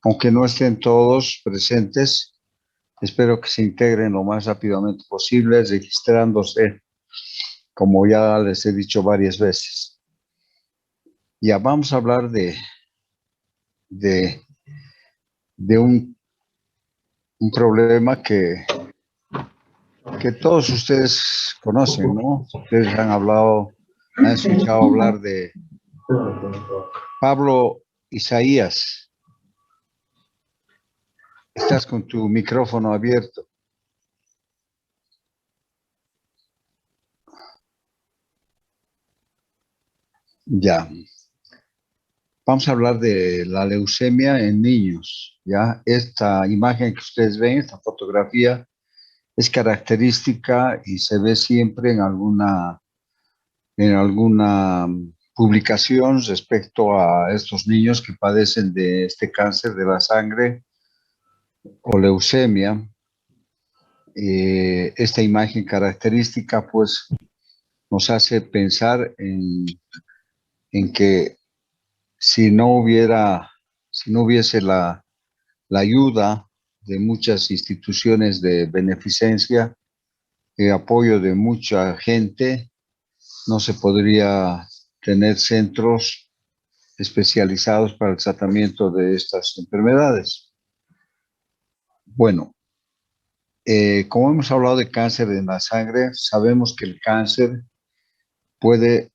Aunque no estén todos presentes, espero que se integren lo más rápidamente posible, registrándose, como ya les he dicho varias veces. Ya vamos a hablar de, de un problema que todos ustedes conocen, ¿no? Ustedes han escuchado hablar de Pablo Isaías. Estás con tu micrófono abierto. Ya. Vamos a hablar de la leucemia en niños. Ya, esta imagen que ustedes ven, esta fotografía, es característica y se ve siempre en alguna publicación respecto a estos niños que padecen de este cáncer de la sangre o leucemia. Esta imagen característica, pues, nos hace pensar en que si no hubiese la ayuda de muchas instituciones de beneficencia, apoyo de mucha gente, no se podría tener centros especializados para el tratamiento de estas enfermedades. Bueno, como hemos hablado de cáncer en la sangre, sabemos que el cáncer puede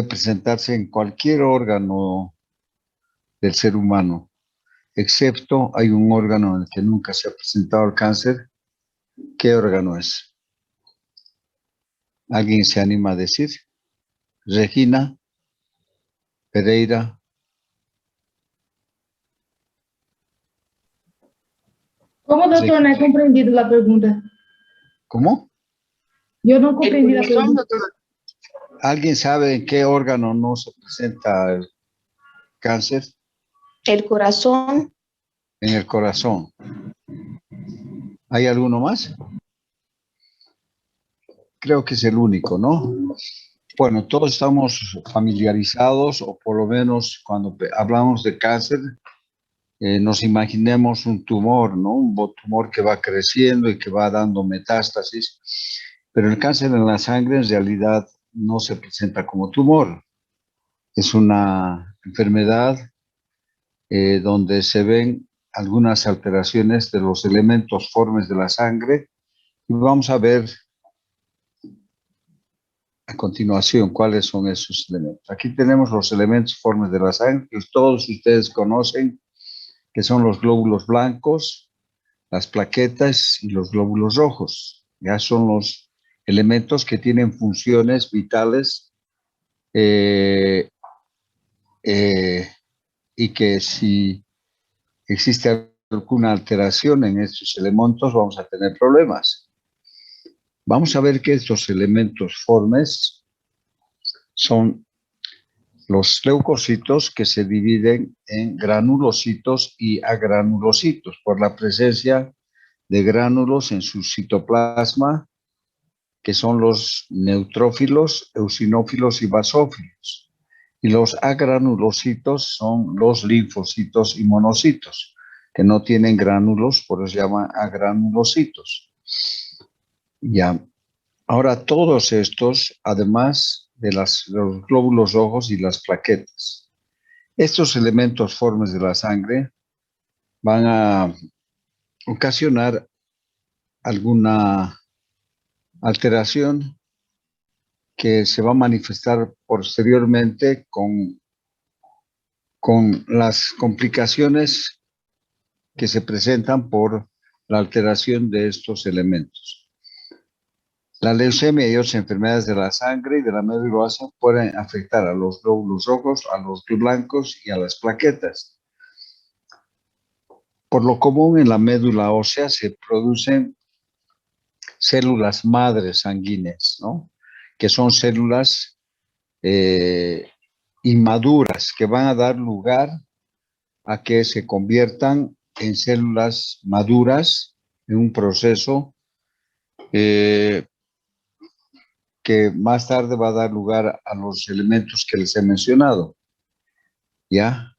presentarse en cualquier órgano del ser humano, excepto hay un órgano en el que nunca se ha presentado el cáncer. ¿Qué órgano es? ¿Alguien se anima a decir? Regina Pereira. ¿Cómo, doctor? No he comprendido la pregunta. ¿Cómo? Yo no comprendí la pregunta. ¿Alguien sabe en qué órgano no se presenta el cáncer? El corazón. En el corazón. ¿Hay alguno más? Creo que es el único, ¿no? Bueno, todos estamos familiarizados, o por lo menos cuando hablamos de cáncer, nos imaginemos un tumor, ¿no? Un tumor que va creciendo y que va dando metástasis, pero el cáncer en la sangre en realidad no se presenta como tumor. Es una enfermedad donde se ven algunas alteraciones de los elementos formes de la sangre, y vamos a ver a continuación cuáles son esos elementos. Aquí tenemos los elementos formes de la sangre que todos ustedes conocen, que son los glóbulos blancos, las plaquetas y los glóbulos rojos. Ya son los elementos que tienen funciones vitales y que si existe alguna alteración en estos elementos vamos a tener problemas. Vamos a ver que estos elementos formes son los leucocitos, que se dividen en granulocitos y agranulocitos por la presencia de gránulos en su citoplasma, que son los neutrófilos, eosinófilos y basófilos. Y los agranulocitos son los linfocitos y monocitos, que no tienen gránulos, por eso se llaman agranulocitos. Ya. Ahora, todos estos, además de los glóbulos rojos y las plaquetas, estos elementos formes de la sangre van a ocasionar alguna alteración que se va a manifestar posteriormente con las complicaciones que se presentan por la alteración de estos elementos. La leucemia y otras enfermedades de la sangre y de la médula ósea pueden afectar a los glóbulos rojos, a los blancos y a las plaquetas. Por lo común, en la médula ósea se producen células madres sanguíneas, ¿no? Que son células inmaduras que van a dar lugar a que se conviertan en células maduras en un proceso que más tarde va a dar lugar a los elementos que les he mencionado. ¿Ya?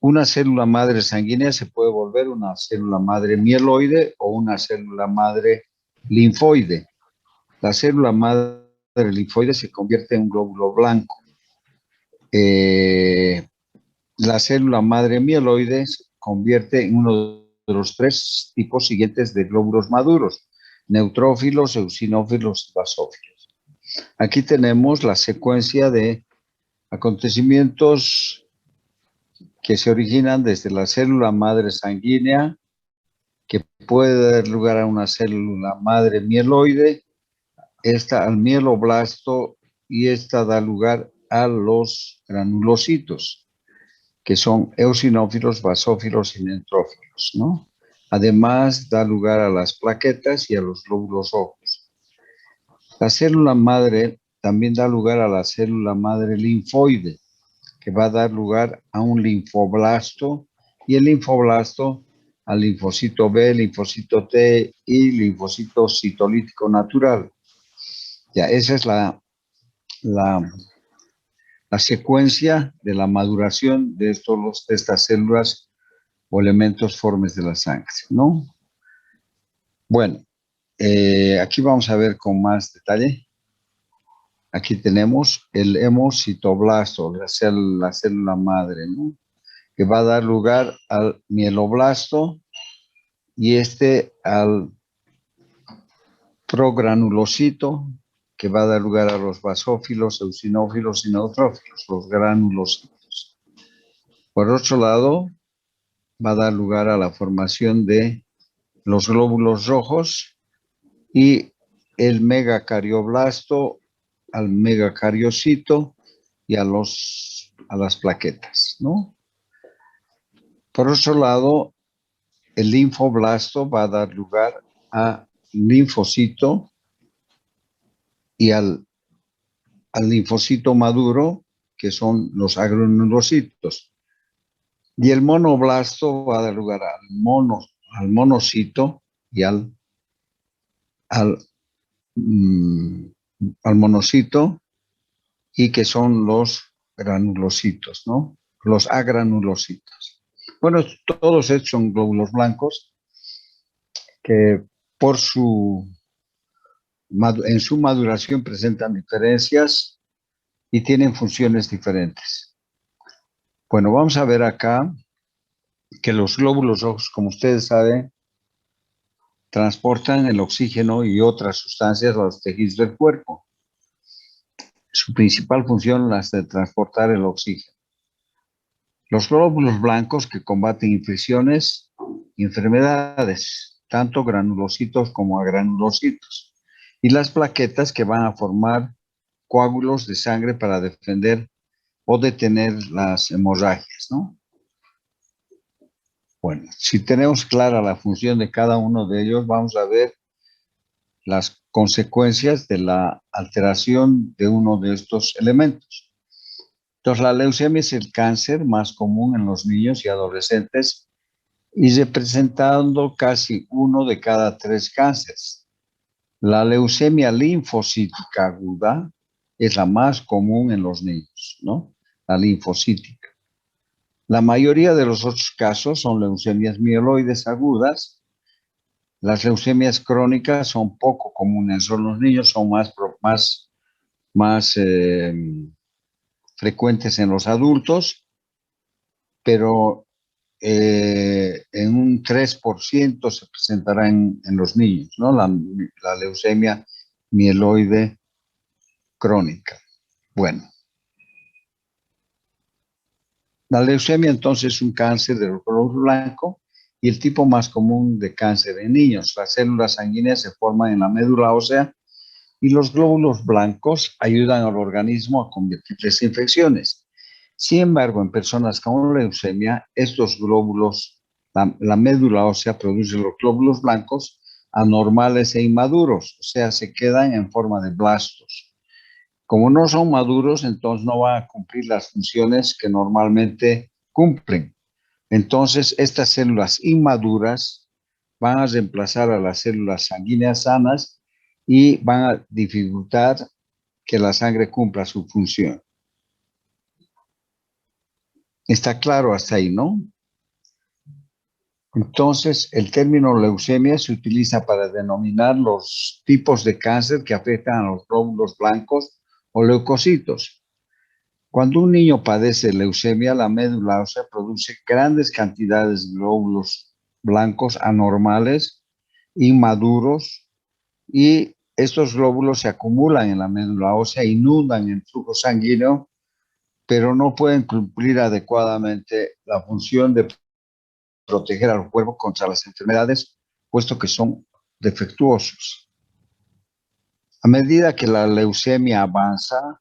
una célula madre sanguínea se puede volver una célula madre mieloide o una célula madre linfoide. La célula madre linfoide se convierte en un glóbulo blanco. La célula madre mieloide se convierte en uno de los tres tipos siguientes de glóbulos maduros: neutrófilos, eosinófilos y basófilos. Aquí tenemos la secuencia de acontecimientos que se originan desde la célula madre sanguínea, que puede dar lugar a una célula madre mieloide, esta al mieloblasto, y esta da lugar a los granulocitos, que son eosinófilos, basófilos y neutrófilos, ¿no? Además, da lugar a las plaquetas y a los glóbulos rojos. La célula madre también da lugar a la célula madre linfoide, que va a dar lugar a un linfoblasto, y el linfoblasto al linfocito B, linfocito T y linfocito citolítico natural. Ya, esa es la secuencia de la maduración de estas células o elementos formes de la sangre, ¿no? Bueno, aquí vamos a ver con más detalle. Aquí tenemos el hemocitoblasto, la célula madre, ¿no? Que va a dar lugar al mieloblasto y al progranulocito, que va a dar lugar a los basófilos, eosinófilos y neutrófilos, los granulocitos. Por otro lado, va a dar lugar a la formación de los glóbulos rojos y el megacardioblasto al megacariocito y a las plaquetas, ¿no? Por otro lado, el linfoblasto va a dar lugar a linfocito y al linfocito maduro, que son los agranulocitos. Y el monoblasto va a dar lugar al monocito y al monocito, y que son los granulocitos, ¿no? Los agranulocitos. Bueno, todos estos son glóbulos blancos que en su maduración presentan diferencias y tienen funciones diferentes. Bueno, vamos a ver acá que los glóbulos rojos, como ustedes saben, transportan el oxígeno y otras sustancias a los tejidos del cuerpo. Su principal función es de transportar el oxígeno. Los glóbulos blancos que combaten infecciones y enfermedades, tanto granulocitos como agranulocitos. Y las plaquetas que van a formar coágulos de sangre para defender o detener las hemorragias, ¿no? Bueno, si tenemos clara la función de cada uno de ellos, vamos a ver las consecuencias de la alteración de uno de estos elementos. Entonces, la leucemia es el cáncer más común en los niños y adolescentes y representando casi 1 de cada 3 cánceres. La leucemia linfocítica aguda es la más común en los niños, ¿no? La linfocítica. La mayoría de los otros casos son leucemias mieloides agudas. Las leucemias crónicas son poco comunes en los niños, son más frecuentes en los adultos, pero en un 3% se presentará en los niños, ¿no? La leucemia mieloide crónica. Bueno. La leucemia entonces es un cáncer del glóbulo blanco y el tipo más común de cáncer en niños. Las células sanguíneas se forman en la médula ósea y los glóbulos blancos ayudan al organismo a combatir las infecciones. Sin embargo, en personas con leucemia, estos glóbulos, la médula ósea produce los glóbulos blancos anormales e inmaduros, o sea, se quedan en forma de blastos. Como no son maduros, entonces no van a cumplir las funciones que normalmente cumplen. Entonces, estas células inmaduras van a reemplazar a las células sanguíneas sanas y van a dificultar que la sangre cumpla su función. Está claro hasta ahí, ¿no? Entonces, el término leucemia se utiliza para denominar los tipos de cáncer que afectan a los glóbulos blancos o leucocitos. Cuando un niño padece leucemia, la médula ósea produce grandes cantidades de glóbulos blancos anormales, inmaduros, y estos glóbulos se acumulan en la médula ósea, inundan el flujo sanguíneo, pero no pueden cumplir adecuadamente la función de proteger al cuerpo contra las enfermedades, puesto que son defectuosos. A medida que la leucemia avanza,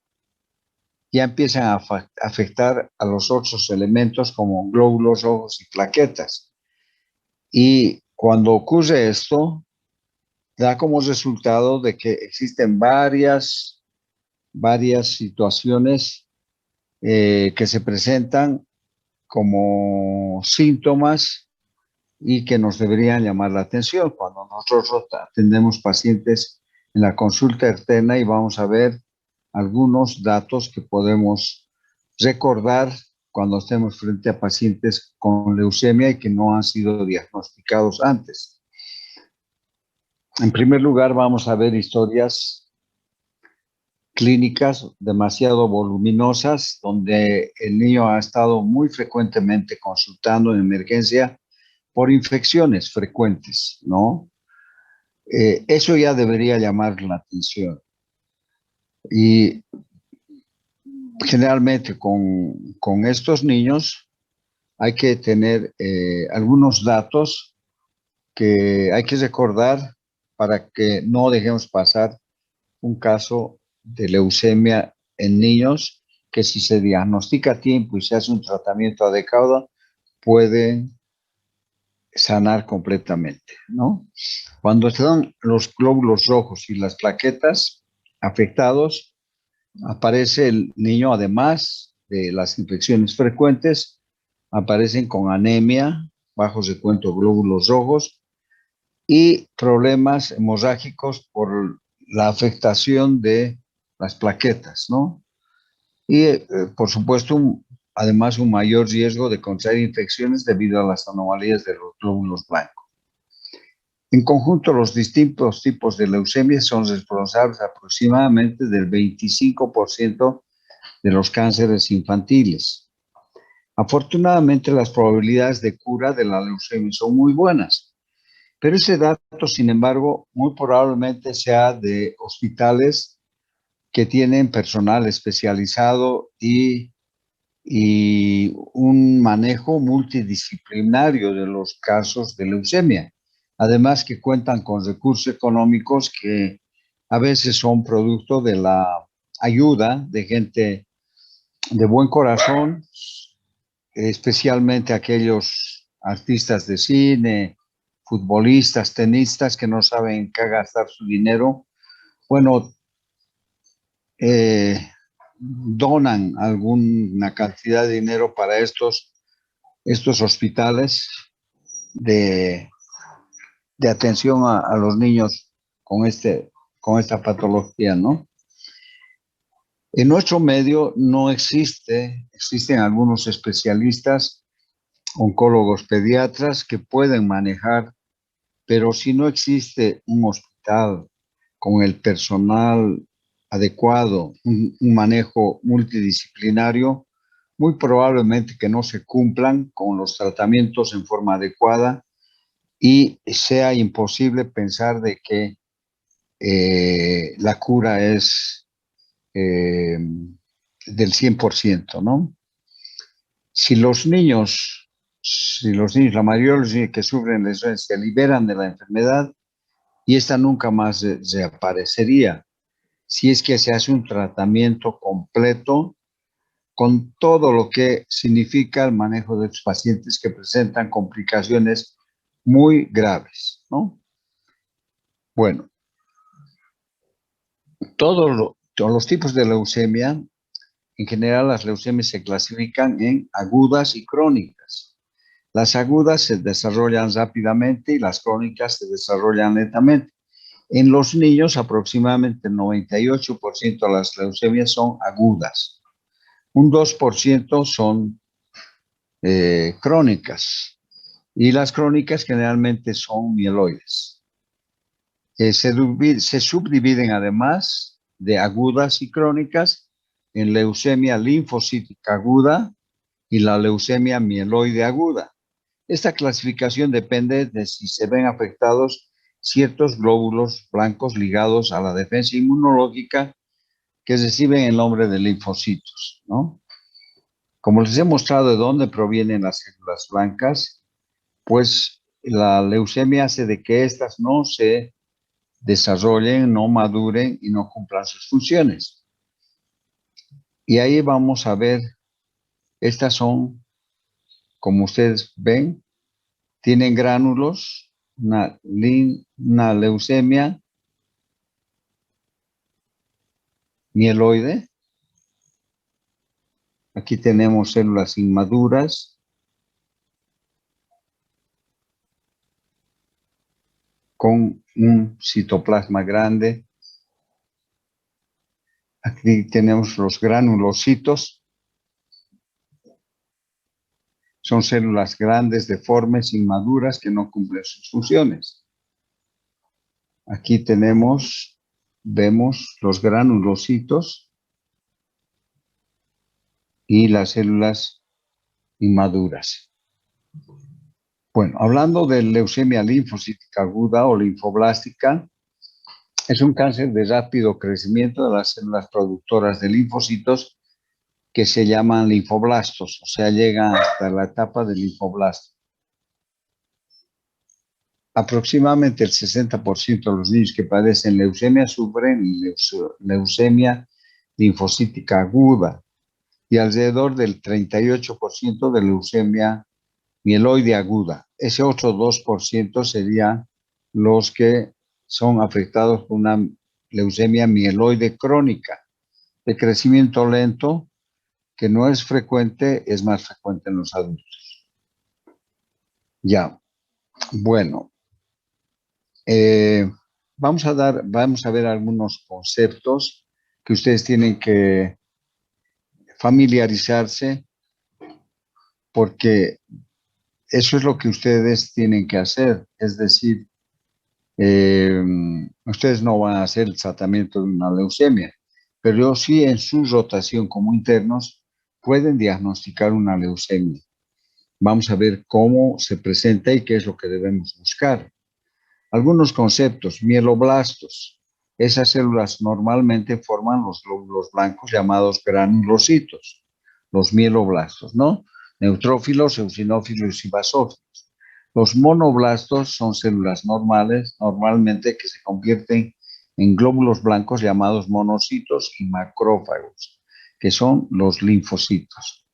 ya empiezan a afectar a los otros elementos como glóbulos rojos y plaquetas. Y cuando ocurre esto, da como resultado de que existen varias situaciones que se presentan como síntomas y que nos deberían llamar la atención cuando nosotros atendemos pacientes en la consulta externa y vamos a ver algunos datos que podemos recordar cuando estemos frente a pacientes con leucemia y que no han sido diagnosticados antes. En primer lugar, vamos a ver historias clínicas demasiado voluminosas, donde el niño ha estado muy frecuentemente consultando en emergencia por infecciones frecuentes, ¿no? Eso ya debería llamar la atención. Y generalmente con estos niños hay que tener algunos datos que hay que recordar para que no dejemos pasar un caso de leucemia en niños que si se diagnostica a tiempo y se hace un tratamiento adecuado, pueden sanar completamente, ¿no? Cuando están los glóbulos rojos y las plaquetas afectados, aparece el niño, además de las infecciones frecuentes, aparecen con anemia, bajos de cuento de glóbulos rojos y problemas hemorrágicos por la afectación de las plaquetas, ¿no? Y, por supuesto, además un mayor riesgo de contraer infecciones debido a las anomalías de los glóbulos blancos. En conjunto, los distintos tipos de leucemia son responsables aproximadamente del 25% de los cánceres infantiles. Afortunadamente, las probabilidades de cura de la leucemia son muy buenas, pero ese dato, sin embargo, muy probablemente sea de hospitales que tienen personal especializado y un manejo multidisciplinario de los casos de leucemia. Además que cuentan con recursos económicos que a veces son producto de la ayuda de gente de buen corazón, especialmente aquellos artistas de cine, futbolistas, tenistas que no saben en qué gastar su dinero. Bueno, donan alguna cantidad de dinero para estos hospitales de atención a los niños con esta patología, ¿no? En nuestro medio no existen algunos especialistas, oncólogos pediatras que pueden manejar, pero si no existe un hospital con el personal adecuado, un manejo multidisciplinario, muy probablemente que no se cumplan con los tratamientos en forma adecuada y sea imposible pensar de que la cura es del 100%, ¿no? Si los niños, la mayoría de los niños que sufren leucemia se liberan de la enfermedad y esta nunca más reaparecería, si es que se hace un tratamiento completo con todo lo que significa el manejo de los pacientes que presentan complicaciones muy graves, ¿no? Bueno, todos los tipos de leucemia, en general las leucemias se clasifican en agudas y crónicas. Las agudas se desarrollan rápidamente y las crónicas se desarrollan lentamente. En los niños, aproximadamente el 98% de las leucemias son agudas. Un 2% son crónicas. Y las crónicas generalmente son mieloides. Se subdividen además de agudas y crónicas en leucemia linfocítica aguda y la leucemia mieloide aguda. Esta clasificación depende de si se ven afectados ciertos glóbulos blancos ligados a la defensa inmunológica que reciben el nombre de linfocitos, ¿no? Como les he mostrado de dónde provienen las células blancas, pues la leucemia hace de que éstas no se desarrollen, no maduren y no cumplan sus funciones. Y ahí vamos a ver, estas son, como ustedes ven, tienen gránulos, una leucemia mieloide. Aquí tenemos células inmaduras con un citoplasma grande. Aquí tenemos los granulocitos. Son células grandes, deformes, inmaduras que no cumplen sus funciones. Aquí vemos los granulocitos y las células inmaduras. Bueno, hablando de leucemia linfocítica aguda o linfoblástica, es un cáncer de rápido crecimiento de las células productoras de linfocitos que se llaman linfoblastos, o sea, llegan hasta la etapa del linfoblasto. Aproximadamente el 60% de los niños que padecen leucemia sufren leucemia linfocítica aguda y alrededor del 38% de leucemia mieloide aguda. Ese otro 2% serían los que son afectados por una leucemia mieloide crónica de crecimiento lento, que no es frecuente, es más frecuente en los adultos. Ya, bueno, vamos a ver algunos conceptos que ustedes tienen que familiarizarse, porque eso es lo que ustedes tienen que hacer, es decir, ustedes no van a hacer el tratamiento de una leucemia, pero sí en su rotación como internos pueden diagnosticar una leucemia. Vamos a ver cómo se presenta y qué es lo que debemos buscar. Algunos conceptos: mieloblastos. Esas células normalmente forman los glóbulos blancos llamados granulocitos, los mieloblastos, ¿no? Neutrófilos, eosinófilos y basófilos. Los monoblastos son células normales, normalmente que se convierten en glóbulos blancos llamados monocitos y macrófagos, que son los linfocitos.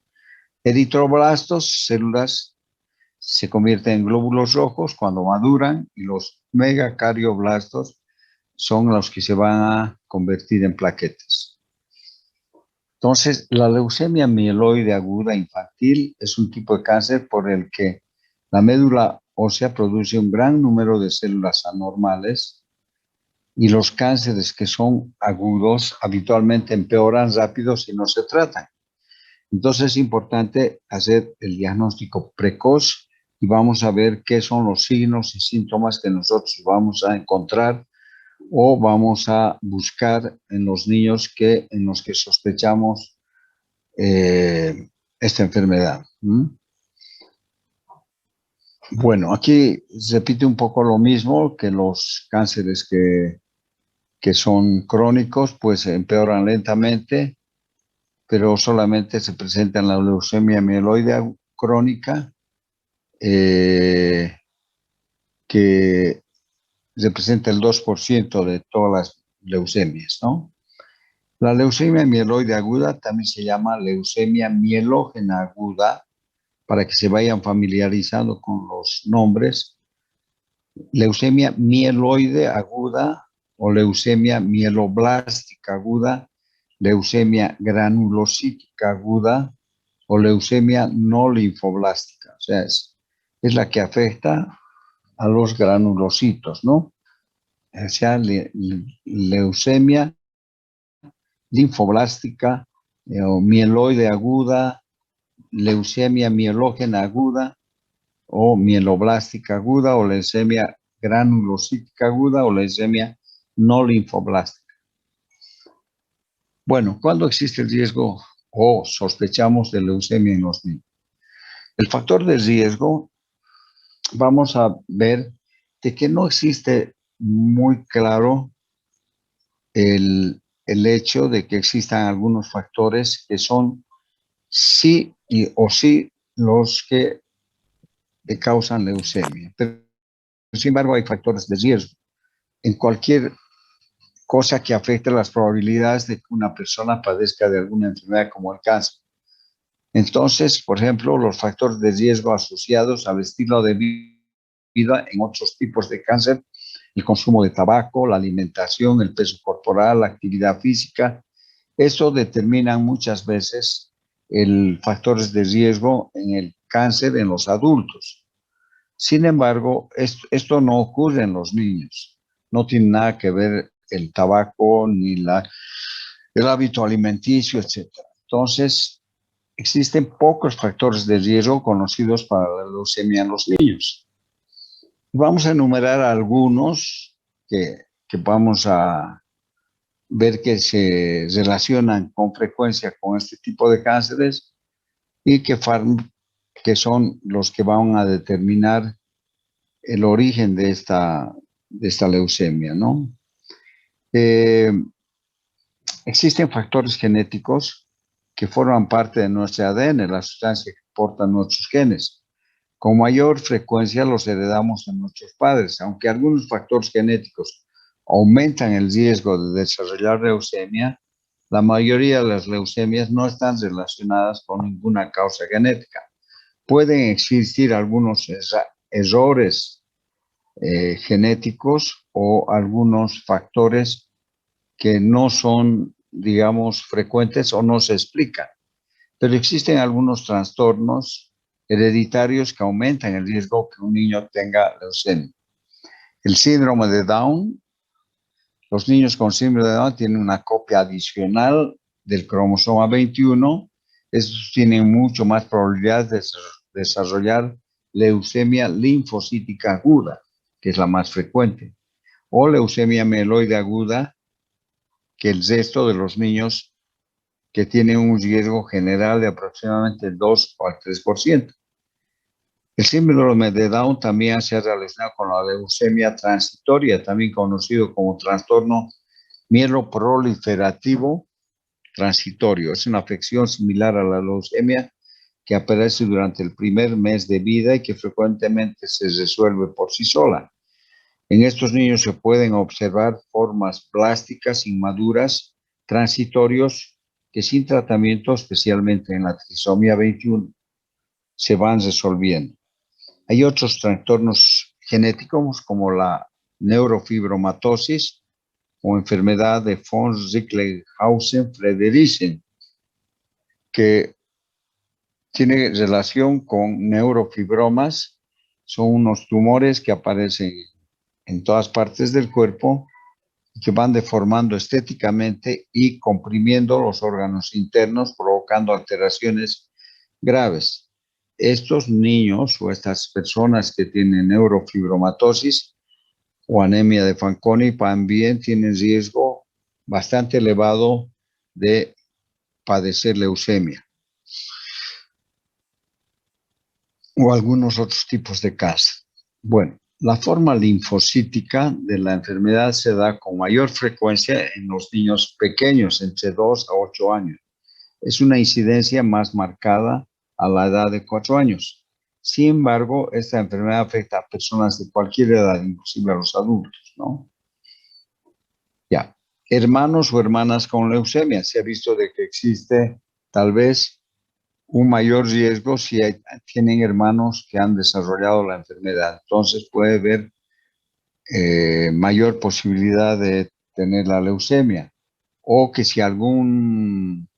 Eritroblastos, células se convierten en glóbulos rojos cuando maduran, y los megacarioblastos son los que se van a convertir en plaquetas. Entonces, la leucemia mieloide aguda infantil es un tipo de cáncer por el que la médula ósea produce un gran número de células anormales, y los cánceres que son agudos habitualmente empeoran rápido si no se tratan. Entonces es importante hacer el diagnóstico precoz y vamos a ver qué son los signos y síntomas que nosotros vamos a encontrar o vamos a buscar en los niños en los que sospechamos esta enfermedad. Bueno, aquí repite un poco lo mismo que los cánceres que son crónicos, pues empeoran lentamente, pero solamente se presenta en la leucemia mieloide crónica, que representa el 2% de todas las leucemias, ¿no? La leucemia mieloide aguda también se llama leucemia mielógena aguda, para que se vayan familiarizando con los nombres. Leucemia mieloide aguda o leucemia mieloblástica aguda, leucemia granulocítica aguda o leucemia no linfoblástica. O sea, es la que afecta a los granulocitos, ¿no? O sea, leucemia linfoblástica o mieloide aguda leucemia mielógena aguda o mieloblástica aguda o leucemia granulocítica aguda o leucemia no linfoblástica. Bueno, ¿cuándo existe el riesgo o sospechamos de leucemia en los niños? El factor de riesgo, vamos a ver de que no existe muy claro el hecho de que existan algunos factores que son sí o sí los que causan leucemia. Pero, sin embargo, hay factores de riesgo. En cualquier cosa que afecte las probabilidades de que una persona padezca de alguna enfermedad como el cáncer. Entonces, por ejemplo, los factores de riesgo asociados al estilo de vida en otros tipos de cáncer, el consumo de tabaco, la alimentación, el peso corporal, la actividad física, eso determina muchas veces el factores de riesgo en el cáncer en los adultos. Sin embargo, esto no ocurre en los niños. No tiene nada que ver el tabaco ni el hábito alimenticio, etc. Entonces, existen pocos factores de riesgo conocidos para la leucemia en los niños. Vamos a enumerar algunos que vamos a ver que se relacionan con frecuencia con este tipo de cánceres y que son los que van a determinar el origen de esta leucemia, ¿no? Existen factores genéticos que forman parte de nuestro ADN, la sustancia que portan nuestros genes. Con mayor frecuencia los heredamos de nuestros padres, aunque algunos factores genéticos aumentan el riesgo de desarrollar leucemia, la mayoría de las leucemias no están relacionadas con ninguna causa genética. Pueden existir algunos errores genéticos o algunos factores que no son, digamos, frecuentes o no se explican. Pero existen algunos trastornos hereditarios que aumentan el riesgo que un niño tenga leucemia. El síndrome de Down, los niños con síndrome de Down tienen una copia adicional del cromosoma 21, estos tienen mucho más probabilidad de desarrollar leucemia linfocítica aguda, que es la más frecuente, o leucemia mieloide aguda, que el resto de los niños que tienen un riesgo general de aproximadamente el 2 o al 3%. El síndrome de Down también se ha relacionado con la leucemia transitoria, también conocido como trastorno mieloproliferativo transitorio. Es una afección similar a la leucemia que aparece durante el primer mes de vida y que frecuentemente se resuelve por sí sola. En estos niños se pueden observar formas plásticas inmaduras transitorios que sin tratamiento, especialmente en la trisomía 21, se van resolviendo. Hay otros trastornos genéticos como la neurofibromatosis o enfermedad de von Recklinghausen-Frederici, que tiene relación con neurofibromas. Son unos tumores que aparecen en todas partes del cuerpo y que van deformando estéticamente y comprimiendo los órganos internos, provocando alteraciones graves. Estos niños o estas personas que tienen neurofibromatosis o anemia de Fanconi también tienen riesgo bastante elevado de padecer leucemia o algunos otros tipos de cáncer. Bueno, la forma linfocítica de la enfermedad se da con mayor frecuencia en los niños pequeños, entre 2 a 8 años. Es una incidencia más marcada a la edad de 4 años. Sin embargo, esta enfermedad afecta a personas de cualquier edad, inclusive a los adultos, ¿no? Ya, hermanos o hermanas con leucemia. Se ha visto de que existe tal vez un mayor riesgo si tienen hermanos que han desarrollado la enfermedad. Entonces puede haber mayor posibilidad de tener la leucemia. O que si algún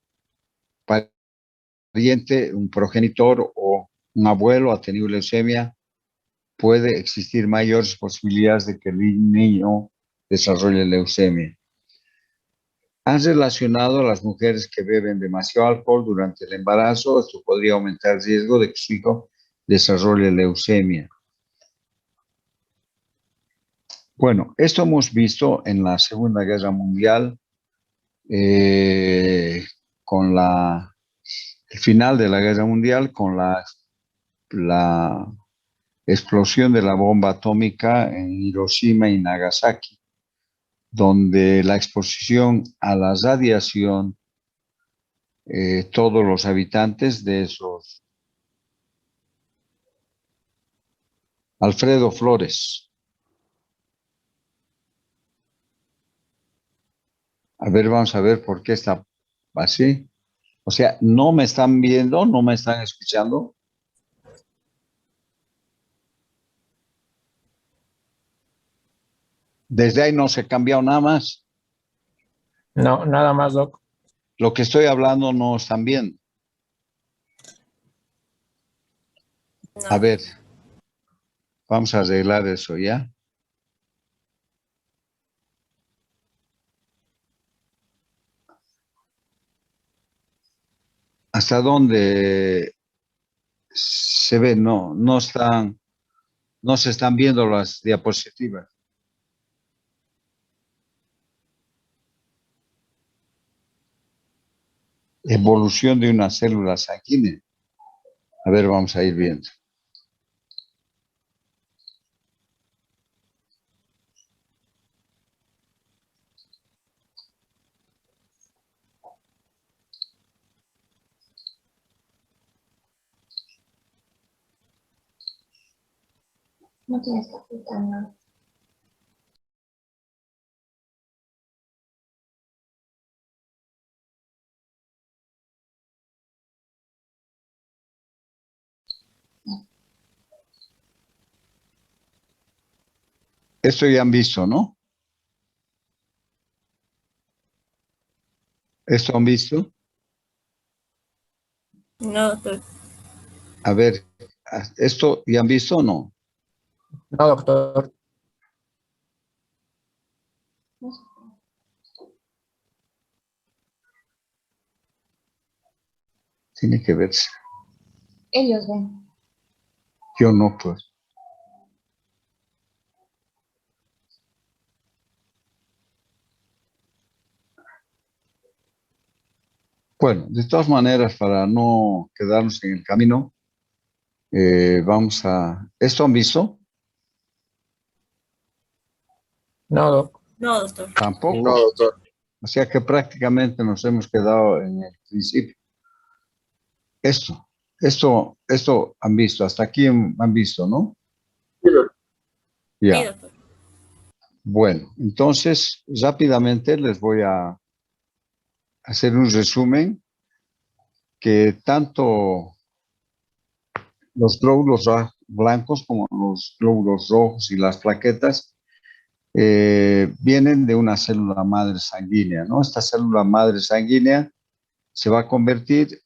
pariente, un progenitor o un abuelo ha tenido leucemia, puede existir mayores posibilidades de que el niño desarrolle leucemia. Han relacionado a las mujeres que beben demasiado alcohol durante el embarazo. Esto podría aumentar el riesgo de que su hijo desarrolle leucemia. Bueno, esto hemos visto en la Segunda Guerra Mundial, con el final de la Guerra Mundial, con la explosión de la bomba atómica en Hiroshima y Nagasaki, donde la exposición a la radiación, todos los habitantes de esos. Alfredo Flores. A ver, vamos a ver por qué está así. O sea, no me están viendo, no me están escuchando. Desde ahí no se ha cambiado nada más. No, nada más, Doc. Lo que estoy hablando no están viendo. A ver, vamos a arreglar eso ya. ¿Hasta dónde se ve? No se están viendo las diapositivas. Evolución de una célula sanguínea. A ver, vamos a ir viendo. No tienes que apuntar nada. Esto ya han visto, ¿no? ¿Esto han visto? No, doctor. A ver, ¿esto ya han visto o no? No, doctor. Tiene que verse. Ellos ven. Yo no, pues. Bueno, de todas maneras, para no quedarnos en el camino, vamos a... ¿Esto han visto? No, Doc. No, doctor. Tampoco. No, doctor. O sea que prácticamente nos hemos quedado en el principio. Esto han visto, hasta aquí han visto, ¿no? Sí, doctor. Ya. Sí, doctor. Bueno, entonces rápidamente les voy a hacer un resumen que tanto los glóbulos blancos como los glóbulos rojos y las plaquetas vienen de una célula madre sanguínea, ¿no? Esta célula madre sanguínea se va a convertir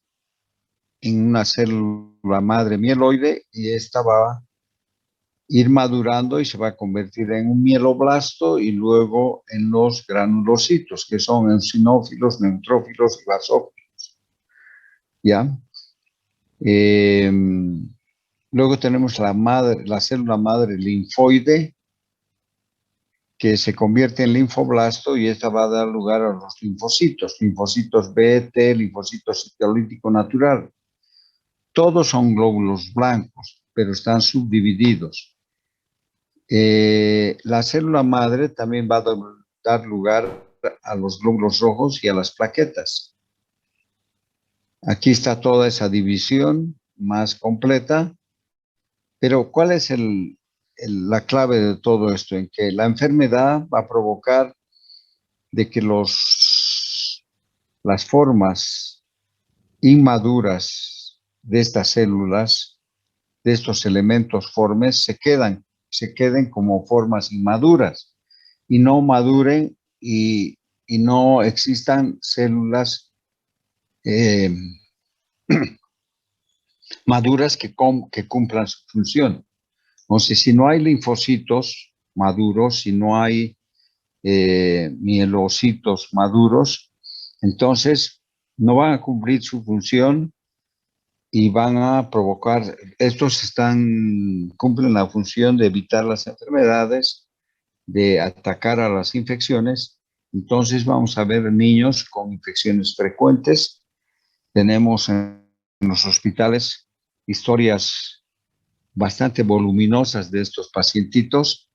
en una célula madre mieloide y esta va a ir madurando y se va a convertir en un mieloblasto y luego en los granulocitos, que son eosinófilos, neutrófilos y basófilos. ¿Ya? Luego tenemos la célula madre linfoide, que se convierte en linfoblasto y esta va a dar lugar a los linfocitos B, T, linfocitos citolítico natural. Todos son glóbulos blancos, pero están subdivididos. La célula madre también va a dar lugar a los glóbulos rojos y a las plaquetas. Aquí está toda esa división más completa, pero ¿cuál es la clave de todo esto? En que la enfermedad va a provocar de que las formas inmaduras de estas células, de estos elementos formes, se queden como formas inmaduras y no maduren y no existan células maduras que cumplan su función. Entonces, si no hay linfocitos maduros, si no hay mielocitos maduros, entonces no van a cumplir su función y van a provocar, cumplen la función de evitar las enfermedades, de atacar a las infecciones. Entonces vamos a ver niños con infecciones frecuentes. Tenemos en los hospitales historias bastante voluminosas de estos pacientitos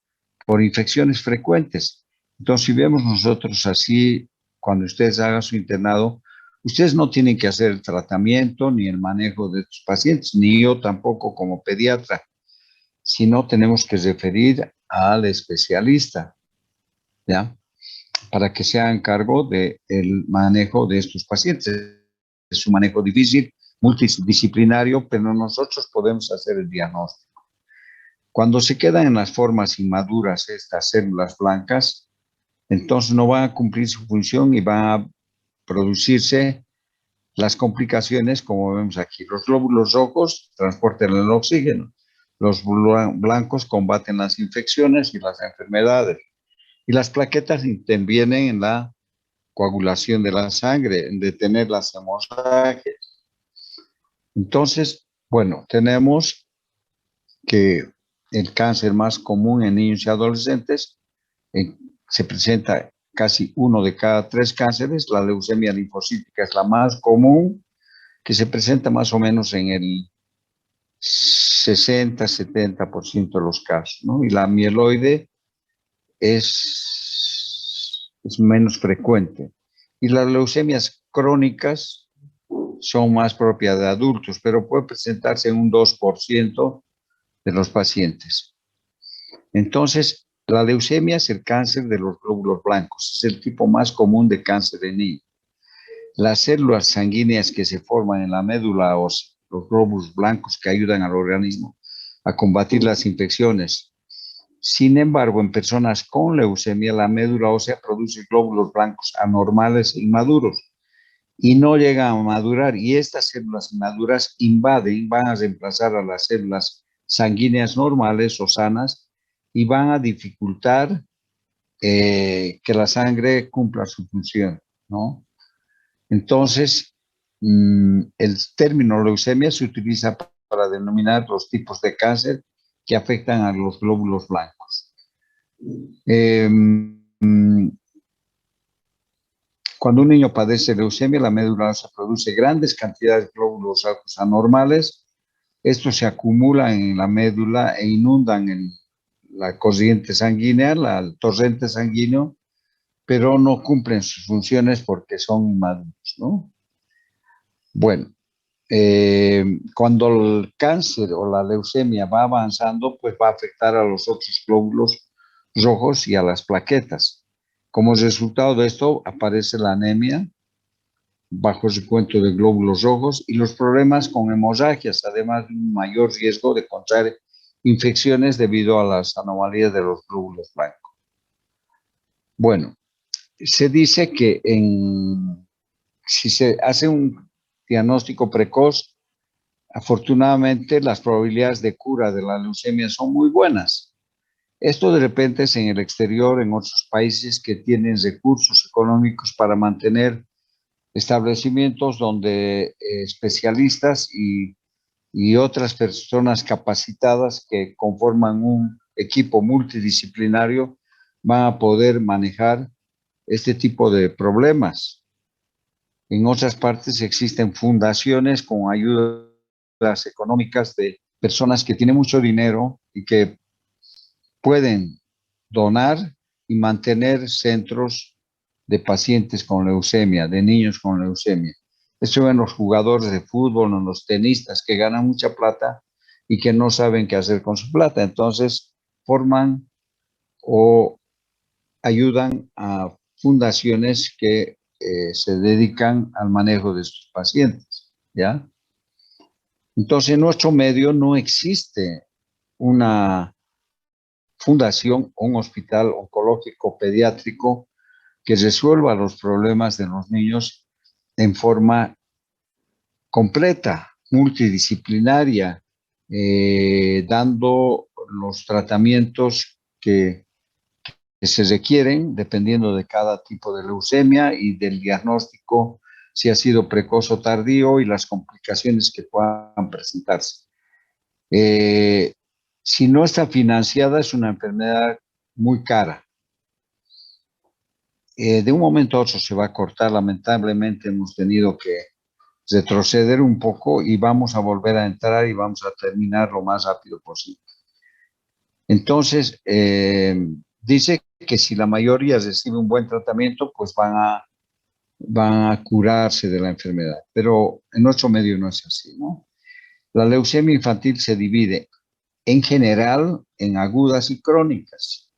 por infecciones frecuentes. Entonces, si vemos nosotros así, cuando ustedes hagan su internado, ustedes no tienen que hacer el tratamiento ni el manejo de estos pacientes, ni yo tampoco como pediatra, sino tenemos que referir al especialista, ¿ya? Para que se hagan cargo del manejo de estos pacientes. Es un manejo difícil, multidisciplinario, pero nosotros podemos hacer el diagnóstico. Cuando se quedan en las formas inmaduras estas células blancas, entonces no van a cumplir su función y van a producirse las complicaciones, como vemos aquí. Los glóbulos rojos transportan el oxígeno, los blancos combaten las infecciones y las enfermedades, y las plaquetas intervienen en la coagulación de la sangre, en detener las hemorragias. Entonces, bueno, tenemos que el cáncer más común en niños y adolescentes se presenta casi 1 de cada 3 cánceres. La leucemia linfocítica es la más común, que se presenta más o menos en el 60-70% de los casos, ¿no? Y la mieloide es menos frecuente. Y las leucemias crónicas son más propias de adultos, pero puede presentarse en un 2% de los pacientes. Entonces, la leucemia es el cáncer de los glóbulos blancos, es el tipo más común de cáncer en niños. Las células sanguíneas que se forman en la médula ósea, los glóbulos blancos que ayudan al organismo a combatir las infecciones. Sin embargo, en personas con leucemia, la médula ósea produce glóbulos blancos anormales e inmaduros y no llegan a madurar, y estas células inmaduras van a reemplazar a las células sanguíneas normales o sanas y van a dificultar que la sangre cumpla su función, ¿no? Entonces, el término leucemia se utiliza para denominar los tipos de cáncer que afectan a los glóbulos blancos. Cuando un niño padece leucemia, la médula ósea produce grandes cantidades de glóbulos blancos anormales. Estos se acumulan en la médula e inundan la corriente sanguínea, el torrente sanguíneo, pero no cumplen sus funciones porque son inmaduros, ¿no? Bueno, cuando el cáncer o la leucemia va avanzando, pues va a afectar a los otros glóbulos rojos y a las plaquetas. Como resultado de esto aparece la anemia, bajo recuento de glóbulos rojos y los problemas con hemorragias, además de un mayor riesgo de contraer infecciones debido a las anomalías de los glóbulos blancos. Bueno, se dice que si se hace un diagnóstico precoz, afortunadamente las probabilidades de cura de la leucemia son muy buenas. Esto de repente es en el exterior, en otros países que tienen recursos económicos para mantener establecimientos donde especialistas y otras personas capacitadas que conforman un equipo multidisciplinario van a poder manejar este tipo de problemas. En otras partes existen fundaciones con ayudas económicas de personas que tienen mucho dinero y que pueden donar y mantener centros de pacientes con leucemia, de niños con leucemia. Esto ven los jugadores de fútbol o los tenistas que ganan mucha plata y que no saben qué hacer con su plata. Entonces forman o ayudan a fundaciones que se dedican al manejo de estos pacientes, ¿ya? Entonces, en nuestro medio no existe una fundación o un hospital oncológico pediátrico que resuelva los problemas de los niños en forma completa, multidisciplinaria, dando los tratamientos que se requieren dependiendo de cada tipo de leucemia y del diagnóstico, si ha sido precoz o tardío y las complicaciones que puedan presentarse. Si no está financiada, es una enfermedad muy cara. De un momento a otro se va a cortar. Lamentablemente hemos tenido que retroceder un poco y vamos a volver a entrar y vamos a terminar lo más rápido posible. Entonces, dice que si la mayoría recibe un buen tratamiento, pues van a curarse de la enfermedad. Pero en nuestro medio no es así, ¿no? La leucemia infantil se divide en general en agudas y crónicas.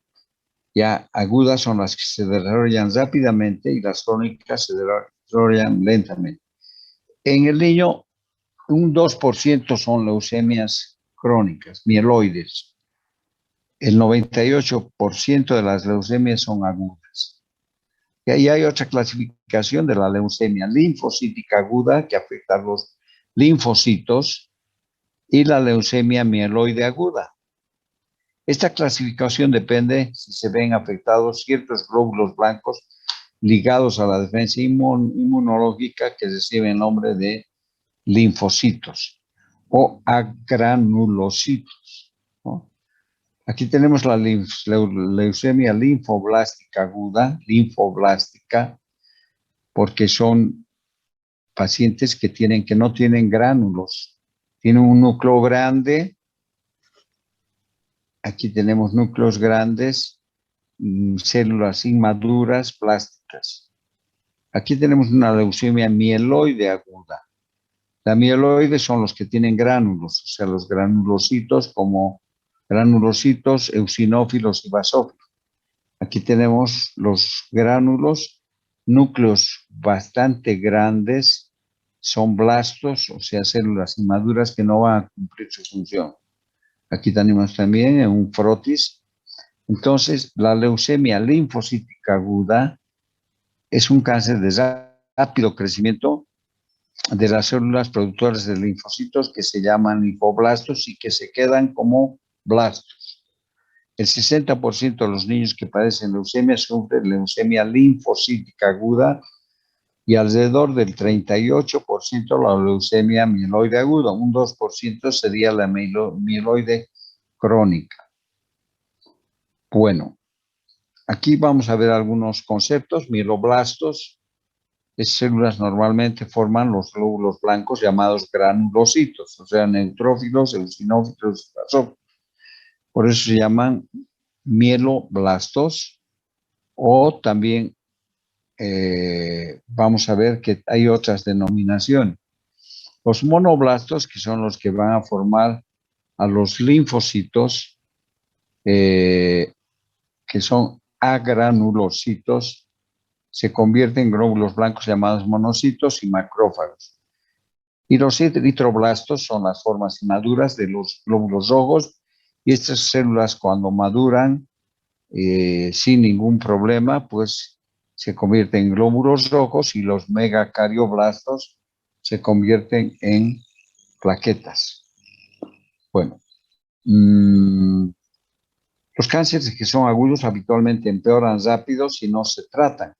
Ya agudas son las que se desarrollan rápidamente y las crónicas se desarrollan lentamente. En el niño, un 2% son leucemias crónicas, mieloides. El 98% de las leucemias son agudas. Y ahí hay otra clasificación de la leucemia linfocítica aguda que afecta a los linfocitos y la leucemia mieloide aguda. Esta clasificación depende si se ven afectados ciertos glóbulos blancos ligados a la defensa inmunológica que recibe el nombre de linfocitos o agranulocitos, ¿no? Aquí tenemos la leucemia linfoblástica aguda, linfoblástica, porque son pacientes que no tienen gránulos, tienen un núcleo grande. Aquí tenemos núcleos grandes, células inmaduras plásticas. Aquí tenemos una leucemia mieloide aguda. La mieloide son los que tienen gránulos, o sea, los granulocitos como granulocitos, eosinófilos y basófilos. Aquí tenemos los gránulos, núcleos bastante grandes, son blastos, o sea, células inmaduras que no van a cumplir su función. Aquí tenemos también un frotis. Entonces, la leucemia linfocítica aguda es un cáncer de rápido crecimiento de las células productoras de linfocitos que se llaman linfoblastos y que se quedan como blastos. El 60% de los niños que padecen leucemia sufren leucemia linfocítica aguda y alrededor del 38% la leucemia mieloide aguda. Un 2% sería la mieloide crónica. Bueno, aquí vamos a ver algunos conceptos. Mieloblastos, esas células normalmente forman los glóbulos blancos llamados granulocitos, o sea, neutrófilos, eosinófilos, basófilos. Por eso se llaman mieloblastos, o también vamos a ver que hay otras denominaciones. Los monoblastos, que son los que van a formar a los linfocitos, que son agranulocitos, se convierten en glóbulos blancos llamados monocitos y macrófagos. Y los eritroblastos son las formas inmaduras de los glóbulos rojos, y estas células cuando maduran sin ningún problema, pues se convierten en glóbulos rojos y los megacarioblastos se convierten en plaquetas. Bueno, los cánceres que son agudos habitualmente empeoran rápido si no se tratan.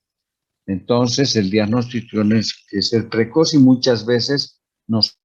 Entonces, el diagnóstico tiene que ser precoz y muchas veces nos